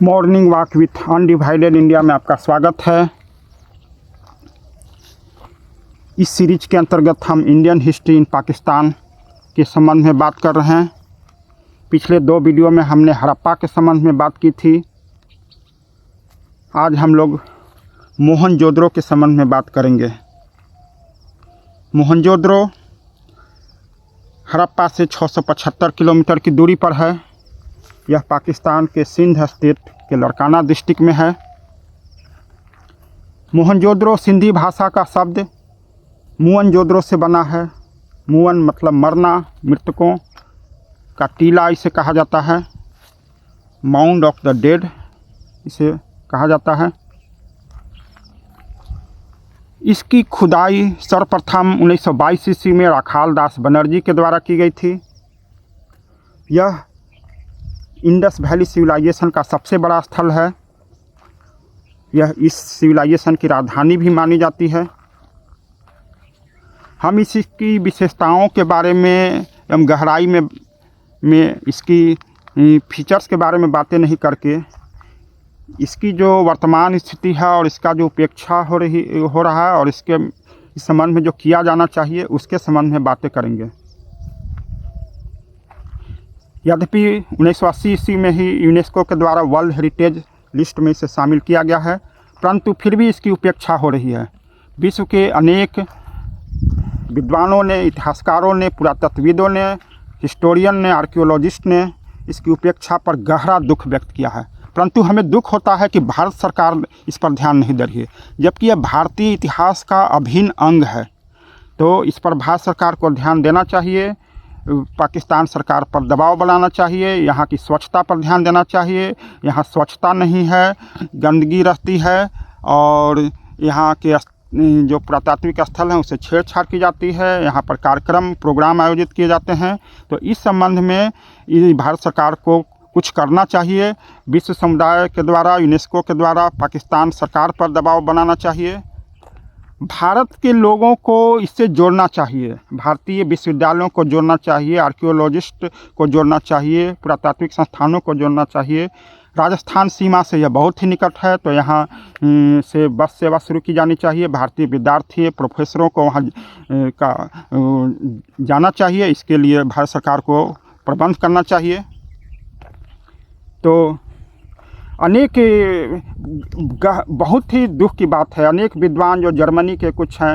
Morning walk with undivided India में आपका स्वागत है। इस सीरीज के अंतर्गत हम इंडियन हिस्ट्री इन पाकिस्तान के संबंध में बात कर रहे हैं। पिछले 2 वीडियो में हमने हड़प्पा के संबंध में बात की थी। आज हम लोग मोहनजोदड़ो के संबंध में बात करेंगे। मोहनजोदड़ो हड़प्पा से 675 किलोमीटर की दूरी पर है। यह पाकिस्तान के सिंध स्टेट के लड़काना डिस्ट्रिक्ट में है। मोहनजोदड़ो सिंधी भाषा का शब्द मुअनजोदड़ो से बना है। मुअन मतलब मरना, मृतकों का टीला इसे कहा जाता है। माउंड ऑफ द डेड इसे कहा जाता है। इसकी खुदाई सर्वप्रथम 1922 ईस्वी में राखाल दास बनर्जी के द्वारा की गई थी। यह इंडस वैली सिविलाइजेशन का सबसे बड़ा स्थल है। यह इस सिविलाइजेशन की राजधानी भी मानी जाती है। हम इसकी विशेषताओं के बारे में एवं गहराई में इसकी फीचर्स के बारे में बातें नहीं करके इसकी जो वर्तमान स्थिति है और इसका जो उपेक्षा हो रहा है और इसके इस संबंध में जो किया जाना चाहिए उसके संबंध में बातें करेंगे। यद्यपि 1980 ईस्वी में ही यूनेस्को के द्वारा वर्ल्ड हेरिटेज लिस्ट में इसे शामिल किया गया है, परंतु फिर भी इसकी उपेक्षा हो रही है। विश्व के अनेक विद्वानों ने, इतिहासकारों ने, पुरातत्वविदों ने, हिस्टोरियन ने, आर्कियोलॉजिस्ट ने इसकी उपेक्षा पर गहरा दुख व्यक्त किया है। परंतु हमें दुख होता है कि भारत सरकार इस पर ध्यान नहीं दे रही है, जबकि यह भारतीय इतिहास का अभिन्न अंग है। तो इस पर भारत सरकार को ध्यान देना चाहिए। पाकिस्तान सरकार पर दबाव बनाना चाहिए। यहाँ की स्वच्छता पर ध्यान देना चाहिए। यहाँ स्वच्छता नहीं है, गंदगी रहती है और यहाँ के जो पुरातात्विक स्थल हैं उसे छेड़छाड़ की जाती है। यहाँ पर कार्यक्रम प्रोग्राम आयोजित किए जाते हैं। तो इस संबंध में भारत सरकार को कुछ करना चाहिए। विश्व समुदाय के द्वारा, यूनेस्को के द्वारा पाकिस्तान सरकार पर दबाव बनाना चाहिए। भारत के लोगों को इससे जोड़ना चाहिए। भारतीय विश्वविद्यालयों को जोड़ना चाहिए, आर्कियोलॉजिस्ट को जोड़ना चाहिए, पुरातात्विक संस्थानों को जोड़ना चाहिए। राजस्थान सीमा से यह बहुत ही निकट है, तो यहाँ से बस सेवा शुरू की जानी चाहिए। भारतीय विद्यार्थी प्रोफेसरों को वहाँ जाना चाहिए। इसके लिए भारत सरकार को प्रबंध करना चाहिए। तो अनेक बहुत ही दुख की बात है, अनेक विद्वान जो जर्मनी के कुछ हैं,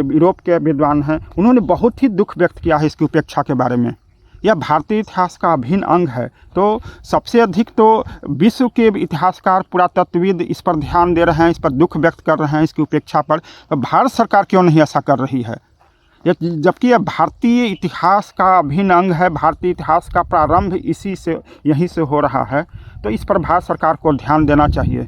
यूरोप के विद्वान हैं, उन्होंने बहुत ही दुख व्यक्त किया है इसकी उपेक्षा के बारे में। यह भारतीय इतिहास का अभिन्न अंग है। तो सबसे अधिक तो विश्व के इतिहासकार, पुरातत्वविद इस पर ध्यान दे रहे हैं, इस पर दुख व्यक्त कर रहे हैं इसकी उपेक्षा पर। तो भारत सरकार क्यों नहीं ऐसा कर रही है, जबकि यह भारतीय इतिहास का अभिन्न अंग है। भारतीय इतिहास का प्रारंभ यहीं से हो रहा है। तो इस पर भारत सरकार को ध्यान देना चाहिए,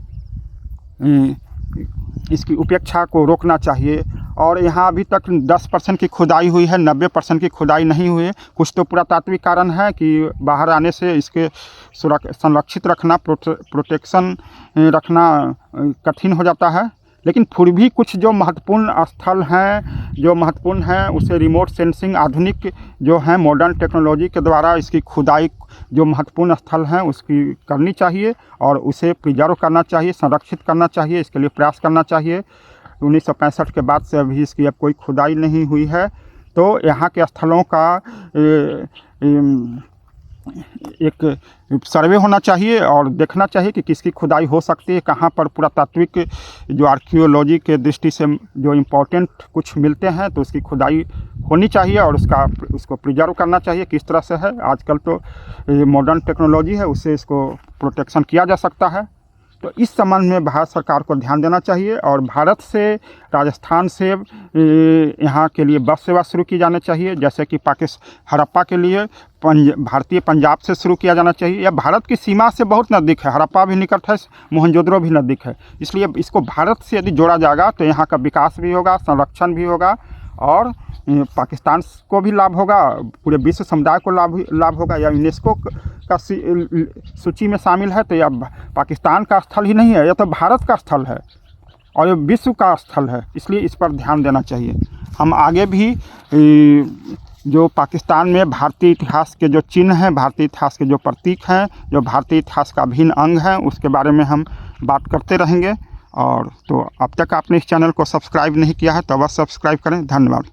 इसकी उपेक्षा को रोकना चाहिए। और यहाँ अभी तक 10% की खुदाई हुई है, 90% की खुदाई नहीं हुई है। कुछ तो पुरातात्विक कारण है कि बाहर आने से इसके संरक्षित रखना, प्रोटेक्शन रखना कठिन हो जाता है। लेकिन फिर भी कुछ जो महत्वपूर्ण स्थल हैं, उसे रिमोट सेंसिंग, आधुनिक जो हैं मॉडर्न टेक्नोलॉजी के द्वारा इसकी खुदाई, जो महत्वपूर्ण स्थल हैं उसकी करनी चाहिए और उसे प्रिजर्व करना चाहिए, संरक्षित करना चाहिए। इसके लिए प्रयास करना चाहिए। 1965 के बाद से अभी इसकी अब कोई खुदाई नहीं हुई है। तो यहाँ के स्थलों का एक सर्वे होना चाहिए और देखना चाहिए कि किसकी खुदाई हो सकती है, कहाँ पर पुरातात्विक जो आर्कियोलॉजी के दृष्टि से जो इम्पोर्टेंट कुछ मिलते हैं तो उसकी खुदाई होनी चाहिए और उसको प्रिजर्व करना चाहिए। किस तरह से है, आजकल तो मॉडर्न टेक्नोलॉजी है, उससे इसको प्रोटेक्शन किया जा सकता है। तो इस संबंध में भारत सरकार को ध्यान देना चाहिए और भारत से, राजस्थान से यहाँ के लिए बस सेवा शुरू की जानी चाहिए। जैसे कि हड़प्पा के लिए भारतीय पंजाब से शुरू किया जाना चाहिए। यह भारत की सीमा से बहुत नज़दीक है। हड़प्पा भी निकट है, मोहनजोदड़ो भी नज़दीक है। इसलिए इसको भारत से यदि जोड़ा जाएगा तो यहाँ का विकास भी होगा, संरक्षण भी होगा और पाकिस्तान को भी लाभ होगा, पूरे विश्व समुदाय को लाभ होगा। या यूनेस्को का सूची में शामिल है तो यह पाकिस्तान का स्थल ही नहीं है, यह तो भारत का स्थल है और ये विश्व का स्थल है। इसलिए इस पर ध्यान देना चाहिए। हम आगे भी जो पाकिस्तान में भारतीय इतिहास के जो चिन्ह हैं, भारतीय इतिहास के जो प्रतीक हैं, जो भारतीय इतिहास का अभिन्न अंग है, उसके बारे में हम बात करते रहेंगे। और तो अब तक आपने इस चैनल को सब्सक्राइब नहीं किया है तो अवश्य सब्सक्राइब करें। धन्यवाद।